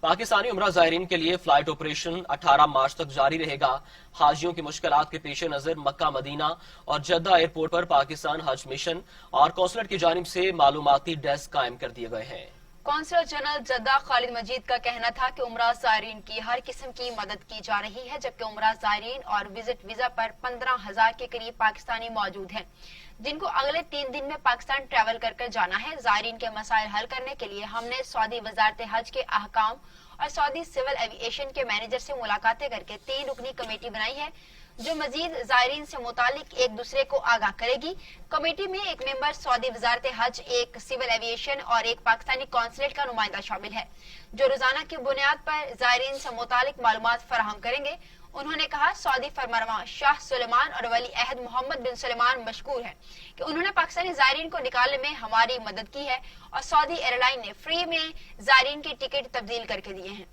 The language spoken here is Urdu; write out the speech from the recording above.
پاکستانی عمرہ زائرین کے لیے فلائٹ آپریشن 18 مارچ تک جاری رہے گا۔ حاجیوں کی مشکلات کے پیش نظر مکہ مدینہ اور جدہ ایئرپورٹ پر پاکستان حج مشن اور کونسلٹ کی جانب سے معلوماتی ڈیسک قائم کر دیے گئے ہیں۔ قونصلر جنرل جدہ خالد مجید کا کہنا تھا کہ عمرہ زائرین کی ہر قسم کی مدد کی جا رہی ہے، جبکہ عمرہ زائرین اور وزٹ ویزا پر 15,000 کے قریب پاکستانی موجود ہیں جن کو اگلے 3 دن میں پاکستان ٹریول کر جانا ہے۔ زائرین کے مسائل حل کرنے کے لیے ہم نے سعودی وزارت حج کے احکام اور سعودی سول ایوی ایشن کے مینیجر سے ملاقاتیں کر کے 3 رکنی کمیٹی بنائی ہے جو مزید زائرین سے متعلق ایک دوسرے کو آگاہ کرے گی۔ کمیٹی میں ایک ممبر سعودی وزارت حج، ایک سول ایوی ایشن اور ایک پاکستانی قونصلیٹ کا نمائندہ شامل ہے جو روزانہ کی بنیاد پر زائرین سے متعلق معلومات فراہم کریں گے۔ انہوں نے کہا سعودی فرمانروا شاہ سلمان اور ولی عہد محمد بن سلمان مشکور ہیں کہ انہوں نے پاکستانی زائرین کو نکالنے میں ہماری مدد کی ہے اور سعودی ایئر لائن نے فری میں زائرین کی ٹکٹ تبدیل کر کے دیے ہیں۔